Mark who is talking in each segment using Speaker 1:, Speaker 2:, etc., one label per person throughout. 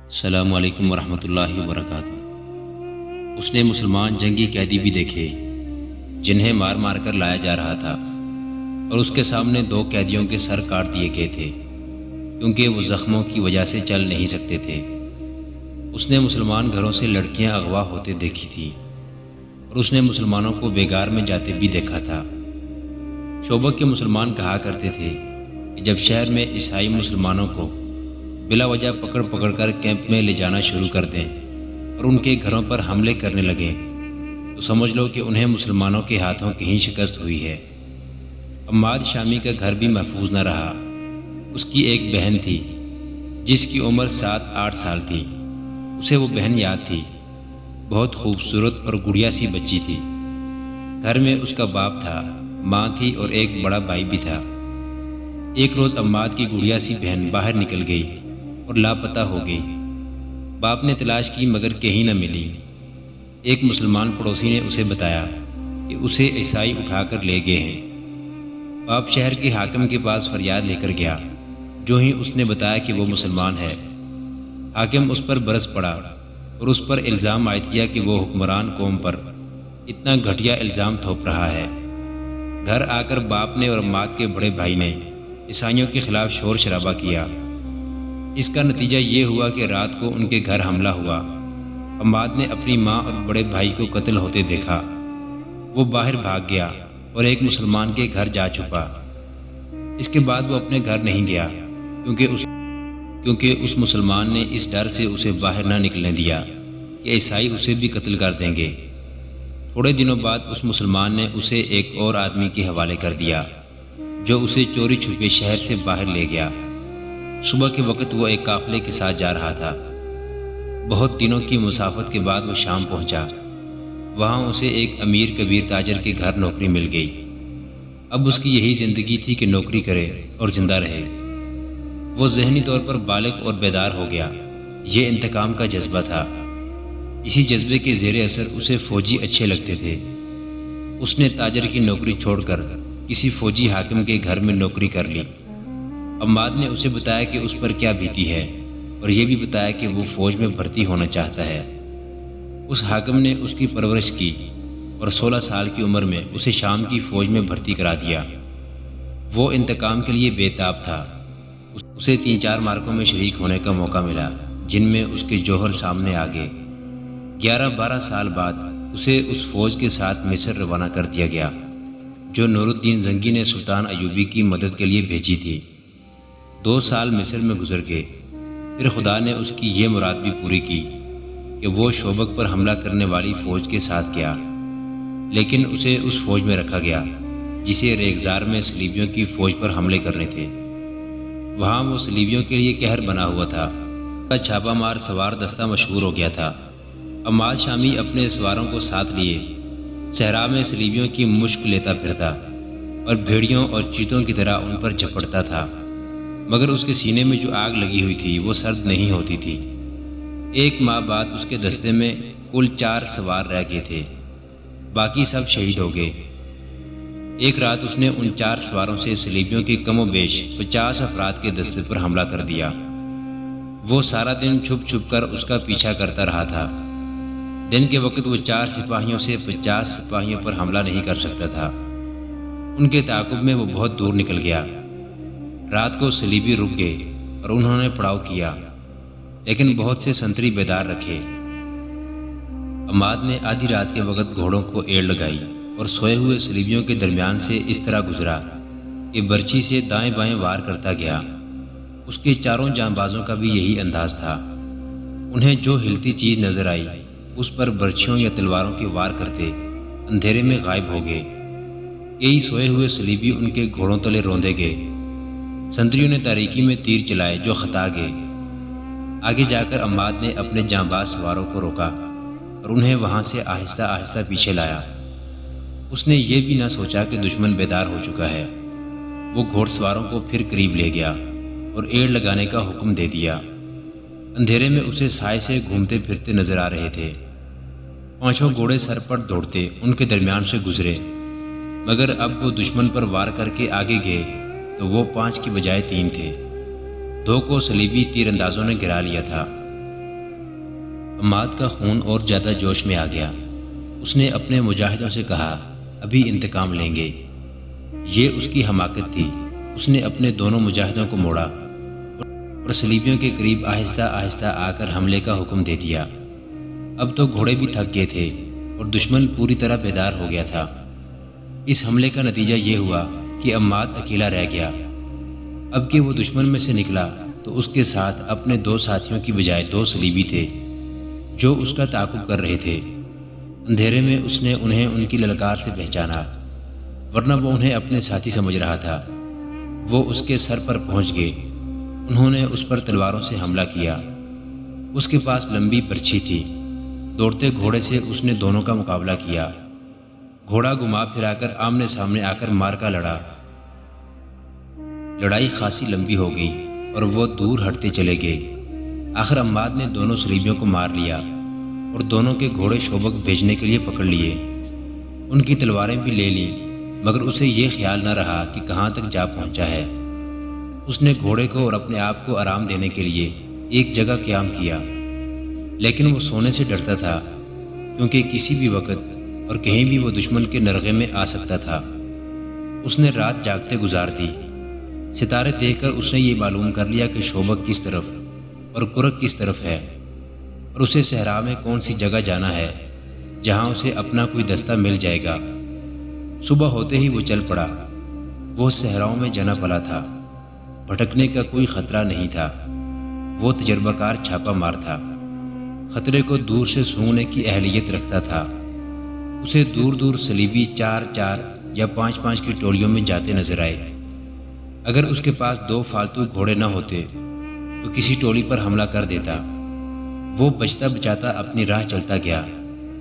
Speaker 1: السلام علیکم ورحمۃ اللہ وبرکاتہ۔ اس نے مسلمان جنگی قیدی بھی دیکھے جنہیں مار مار کر لایا جا رہا تھا، اور اس کے سامنے 2 قیدیوں کے سر کاٹ دیے گئے تھے کیونکہ وہ زخموں کی وجہ سے چل نہیں سکتے تھے۔ اس نے مسلمان گھروں سے لڑکیاں اغوا ہوتے دیکھی تھی، اور اس نے مسلمانوں کو بیگار میں جاتے بھی دیکھا تھا۔ شوبک کے مسلمان کہا کرتے تھے کہ جب شہر میں عیسائی مسلمانوں کو بلا وجہ پکڑ پکڑ کر کیمپ میں لے جانا شروع کر دیں اور ان کے گھروں پر حملے کرنے لگیں تو سمجھ لو کہ انہیں مسلمانوں کے ہاتھوں کہیں شکست ہوئی ہے۔ عماد شامی کا گھر بھی محفوظ نہ رہا۔ اس کی ایک بہن تھی جس کی عمر 7-8 سال تھی۔ اسے وہ بہن یاد تھی، بہت خوبصورت اور گڑیا سی بچی تھی۔ گھر میں اس کا باپ تھا، ماں تھی اور ایک بڑا بھائی بھی تھا۔ ایک روز عماد کی گڑیا سی بہن باہر نکل گئی اور لاپتہ ہو گئی۔ باپ نے تلاش کی مگر کہیں نہ ملی۔ ایک مسلمان پڑوسی نے اسے بتایا کہ اسے عیسائی اٹھا کر لے گئے ہیں۔ باپ شہر کے حاکم کے پاس فریاد لے کر گیا۔ جو ہی اس نے بتایا کہ وہ مسلمان ہے، حاکم اس پر برس پڑا اور اس پر الزام عائد کیا کہ وہ حکمران قوم پر اتنا گھٹیا الزام تھوپ رہا ہے۔ گھر آ کر باپ نے اور عماد کے بڑے بھائی نے عیسائیوں کے خلاف شور شرابہ کیا۔ اس کا نتیجہ یہ ہوا کہ رات کو ان کے گھر حملہ ہوا۔ عماد نے اپنی ماں اور بڑے بھائی کو قتل ہوتے دیکھا۔ وہ باہر بھاگ گیا اور ایک مسلمان کے گھر جا چھپا۔ اس کے بعد وہ اپنے گھر نہیں گیا کیونکہ اس مسلمان نے اس ڈر سے اسے باہر نہ نکلنے دیا کہ عیسائی اسے بھی قتل کر دیں گے۔ تھوڑے دنوں بعد اس مسلمان نے اسے ایک اور آدمی کے حوالے کر دیا جو اسے چوری چھپے شہر سے باہر لے گیا۔ صبح کے وقت وہ ایک قافلے کے ساتھ جا رہا تھا۔ بہت دنوں کی مسافت کے بعد وہ شام پہنچا۔ وہاں اسے ایک امیر کبیر تاجر کے گھر نوکری مل گئی۔ اب اس کی یہی زندگی تھی کہ نوکری کرے اور زندہ رہے۔ وہ ذہنی طور پر بالغ اور بیدار ہو گیا۔ یہ انتقام کا جذبہ تھا۔ اسی جذبے کے زیر اثر اسے فوجی اچھے لگتے تھے۔ اس نے تاجر کی نوکری چھوڑ کر کسی فوجی حاکم کے گھر میں نوکری کر لی۔ عماد نے اسے بتایا کہ اس پر کیا بیتی ہے، اور یہ بھی بتایا کہ وہ فوج میں بھرتی ہونا چاہتا ہے۔ اس حاکم نے اس کی پرورش کی اور 16 سال کی عمر میں اسے شام کی فوج میں بھرتی کرا دیا۔ وہ انتقام کے لیے بے تاب تھا۔ اسے 3-4 معرکوں میں شریک ہونے کا موقع ملا جن میں اس کے جوہر سامنے آ گئے۔ 11-12 سال بعد اسے اس فوج کے ساتھ مصر روانہ کر دیا گیا جو نور الدین زنگی نے سلطان ایوبی کی مدد کے لیے بھیجی تھی۔ 2 سال مصر میں گزر گئے۔ پھر خدا نے اس کی یہ مراد بھی پوری کی کہ وہ شوبک پر حملہ کرنے والی فوج کے ساتھ گیا، لیکن اسے اس فوج میں رکھا گیا جسے ریگزار میں صلیبیوں کی فوج پر حملے کرنے تھے۔ وہاں وہ صلیبیوں کے لیے قہر بنا ہوا تھا۔ اس کا چھاپا مار سوار دستہ مشہور ہو گیا تھا۔ عماد شامی اپنے سواروں کو ساتھ لیے صحرا میں صلیبیوں کی مشک لیتا پھرتا اور بھیڑیوں اور چیتوں کی طرح ان پر جھپٹتا تھا، مگر اس کے سینے میں جو آگ لگی ہوئی تھی وہ سرد نہیں ہوتی تھی۔ 1 ماہ بعد اس کے دستے میں کل 4 سوار رہ گئے تھے، باقی سب شہید ہو گئے۔ ایک رات اس نے ان 4 سواروں سے صلیبیوں کے کم و بیش 50 افراد کے دستے پر حملہ کر دیا۔ وہ سارا دن چھپ چھپ کر اس کا پیچھا کرتا رہا تھا۔ دن کے وقت وہ 4 سپاہیوں سے 50 سپاہیوں پر حملہ نہیں کر سکتا تھا۔ ان کے تعاقب میں وہ بہت دور نکل گیا۔ رات کو صلیبی رک گئے اور انہوں نے پڑاؤ کیا، لیکن بہت سے سنتری بیدار رکھے۔ عماد نے آدھی رات کے وقت گھوڑوں کو ایڑ لگائی اور سوئے ہوئے صلیبیوں کے درمیان سے اس طرح گزرا کہ برچھی سے دائیں بائیں وار کرتا گیا۔ اس کے چاروں جانبازوں کا بھی یہی انداز تھا۔ انہیں جو ہلتی چیز نظر آئی اس پر برچھیوں یا تلواروں کے وار کرتے اندھیرے میں غائب ہو گئے۔ کئی سوئے ہوئے صلیبی ان کے گھوڑوں تلے روندے گئے۔ سنتریوں نے تاریکی میں تیر چلائے جو خطا گئے۔ آگے جا کر عماد نے اپنے جانباز سواروں کو روکا اور انہیں وہاں سے آہستہ آہستہ پیچھے لایا۔ اس نے یہ بھی نہ سوچا کہ دشمن بیدار ہو چکا ہے۔ وہ گھوڑ سواروں کو پھر قریب لے گیا اور ایڑ لگانے کا حکم دے دیا۔ اندھیرے میں اسے سائے سے گھومتے پھرتے نظر آ رہے تھے۔ 5 گھوڑے سر پر دوڑتے ان کے درمیان سے گزرے، مگر اب وہ دشمن پر وار کر کے آگے گئے تو وہ 5 کی بجائے 3 تھے۔ 2 کو صلیبی تیر اندازوں نے گرا لیا تھا۔ عماد کا خون اور زیادہ جوش میں آ گیا۔ اس نے اپنے مجاہدوں سے کہا، ابھی انتقام لیں گے۔ یہ اس کی حماقت تھی۔ اس نے اپنے دونوں مجاہدوں کو موڑا اور صلیبیوں کے قریب آہستہ آہستہ آ کر حملے کا حکم دے دیا۔ اب تو گھوڑے بھی تھک گئے تھے اور دشمن پوری طرح بیدار ہو گیا تھا۔ اس حملے کا نتیجہ یہ ہوا کہ عماد اکیلا رہ گیا۔ اب کہ وہ دشمن میں سے نکلا تو اس کے ساتھ اپنے 2 ساتھیوں کی بجائے 2 صلیبی تھے جو اس کا تعاقب کر رہے تھے۔ اندھیرے میں اس نے انہیں ان کی للکار سے پہچانا، ورنہ وہ انہیں اپنے ساتھی سمجھ رہا تھا۔ وہ اس کے سر پر پہنچ گئے۔ انہوں نے اس پر تلواروں سے حملہ کیا۔ اس کے پاس لمبی برچھی تھی۔ دوڑتے گھوڑے سے اس نے دونوں کا مقابلہ کیا۔ گھوڑا گھما پھرا کر آمنے سامنے آ کر مارکا لڑا۔ لڑائی خاصی لمبی ہو گئی اور وہ دور ہٹتے چلے گئے۔ آخر عماد نے دونوں صلیبیوں کو مار لیا اور دونوں کے گھوڑے شوبک بھیجنے کے لیے پکڑ لیے۔ ان کی تلواریں بھی لے لیں، مگر اسے یہ خیال نہ رہا کہ کہاں تک جا پہنچا ہے۔ اس نے گھوڑے کو اور اپنے آپ کو آرام دینے کے لیے ایک جگہ قیام کیا، لیکن وہ سونے سے ڈرتا تھا کیونکہ کسی بھی وقت اور کہیں بھی وہ دشمن کے نرغے میں آ سکتا تھا۔ اس نے رات جاگتے گزار دی۔ ستارے دیکھ کر اس نے یہ معلوم کر لیا کہ شوبک کس طرف اور کرک کس طرف ہے، اور اسے صحرا میں کون سی جگہ جانا ہے جہاں اسے اپنا کوئی دستہ مل جائے گا۔ صبح ہوتے ہی وہ چل پڑا۔ وہ صحراؤں میں جنا پلا تھا، بھٹکنے کا کوئی خطرہ نہیں تھا۔ وہ تجربہ کار چھاپا مار تھا، خطرے کو دور سے سونگنے کی اہلیت رکھتا تھا۔ اسے دور دور صلیبی 4-4 یا 5-5 کی ٹولیوں میں جاتے نظر آئے۔ اگر اس کے پاس 2 فالتو گھوڑے نہ ہوتے تو کسی ٹولی پر حملہ کر دیتا۔ وہ بچتا بچاتا اپنی راہ چلتا گیا۔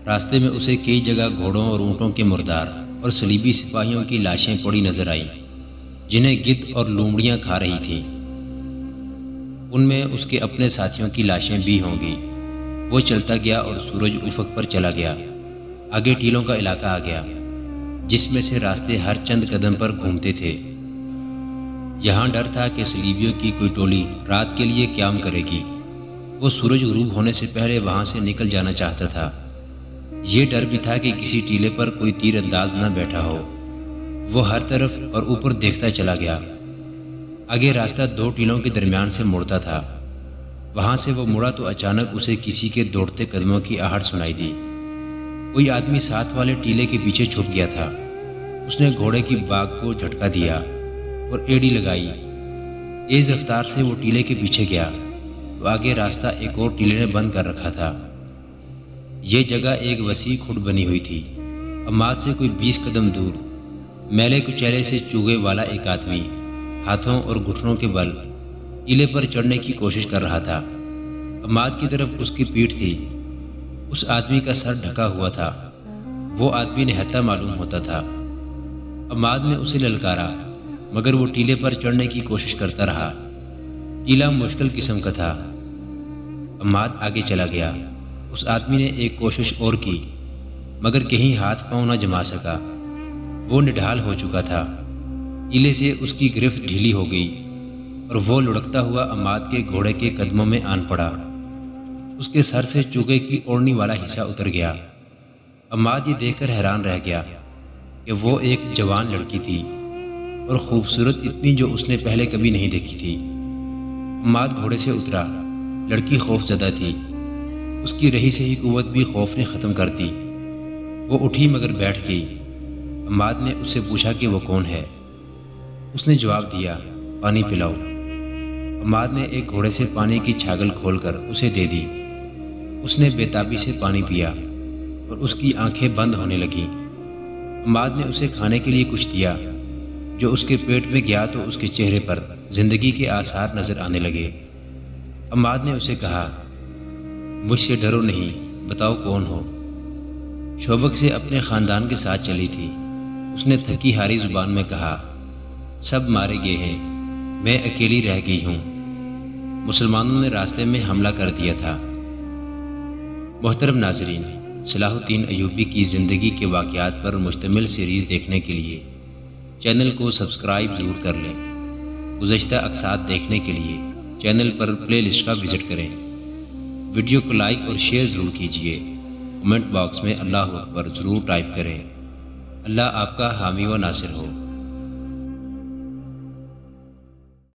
Speaker 1: راستے میں اسے کئی جگہ گھوڑوں اور اونٹوں کے مردار اور صلیبی سپاہیوں کی لاشیں پڑی نظر آئیں جنہیں گدھ اور لومڑیاں کھا رہی تھیں۔ ان میں اس کے اپنے ساتھیوں کی لاشیں بھی ہوں گی۔ وہ چلتا گیا اور سورج افق پر چلا گیا۔ آگے ٹیلوں کا علاقہ آ گیا جس میں سے راستے ہر چند قدم پر گھومتے تھے۔ یہاں ڈر تھا کہ صلیبیوں کی کوئی ٹولی رات کے لیے قیام کرے گی۔ وہ سورج غروب ہونے سے پہلے وہاں سے نکل جانا چاہتا تھا۔ یہ ڈر بھی تھا کہ کسی ٹیلے پر کوئی تیر انداز نہ بیٹھا ہو۔ وہ ہر طرف اور اوپر دیکھتا چلا گیا۔ آگے راستہ 2 ٹیلوں کے درمیان سے مڑتا تھا۔ وہاں سے وہ مڑا تو اچانک اسے کسی کے دوڑتے قدموں کی آہٹ سنائی دی۔ کوئی آدمی ساتھ والے ٹیلے کے پیچھے چھپ گیا تھا۔ اس نے گھوڑے کی باگ کو جھٹکا دیا اور ایڑی لگائی۔ تیز رفتار سے وہ ٹیلے کے پیچھے گیا تو آگے راستہ ایک اور ٹیلے نے بند کر رکھا تھا۔ یہ جگہ ایک وسیع کھڈ بنی ہوئی تھی۔ عماد سے کوئی 20 قدم دور میلے کچیلے سے چوغے والا ایک آدمی ہاتھوں اور گھٹنوں کے بل ٹیلے پر چڑھنے کی کوشش کر رہا تھا۔ عماد کی طرف اس کی پیٹھ تھی۔ اس آدمی کا سر ڈھکا ہوا تھا۔ وہ آدمی نہتا معلوم ہوتا تھا۔ عماد نے اسے للکارا مگر وہ ٹیلے پر چڑھنے کی کوشش کرتا رہا۔ ٹیلا مشکل قسم کا تھا۔ عماد آگے چلا گیا۔ اس آدمی نے ایک کوشش اور کی مگر کہیں ہاتھ پاؤں نہ جما سکا۔ وہ نڈھال ہو چکا تھا۔ ٹیلے سے اس کی گرفت ڈھیلی ہو گئی اور وہ لڑکتا ہوا عماد کے گھوڑے کے قدموں میں آن پڑا۔ اس کے سر سے چوغے کی اوڑھنی والا حصہ اتر گیا۔ عماد یہ دیکھ کر حیران رہ گیا کہ وہ ایک جوان لڑکی تھی اور خوبصورت اتنی جو اس نے پہلے کبھی نہیں دیکھی تھی۔ عماد گھوڑے سے اترا۔ لڑکی خوف زدہ تھی۔ اس کی رہی سہی قوت بھی خوف نے ختم کر دی۔ وہ اٹھی مگر بیٹھ گئی۔ عماد نے اس سے پوچھا کہ وہ کون ہے۔ اس نے جواب دیا، پانی پلاؤ۔ عماد نے ایک گھوڑے سے پانی کی چھاگل کھول کر اسے دے دی۔ اس نے بے تابی سے پانی پیا اور اس کی آنکھیں بند ہونے لگیں۔ عماد نے اسے کھانے کے لیے کچھ دیا۔ جو اس کے پیٹ میں گیا تو اس کے چہرے پر زندگی کے آثار نظر آنے لگے۔ عماد نے اسے کہا، مجھ سے ڈرو نہیں، بتاؤ کون ہو۔ شوبک سے اپنے خاندان کے ساتھ چلی تھی۔ اس نے تھکی ہاری زبان میں کہا، سب مارے گئے ہیں، میں اکیلی رہ گئی ہوں۔ مسلمانوں نے راستے میں حملہ کر دیا تھا۔ محترم ناظرین، صلاح الدین ایوبی کی زندگی کے واقعات پر مشتمل سیریز دیکھنے کے لیے چینل کو سبسکرائب ضرور کر لیں۔ گزشتہ اقساط دیکھنے کے لیے چینل پر پلے لسٹ کا وزٹ کریں۔ ویڈیو کو لائک اور شیئر ضرور کیجیے۔ کمنٹ باکس میں اللہ اکبر ضرور ٹائپ کریں۔ اللہ آپ کا حامی و ناصر ہو۔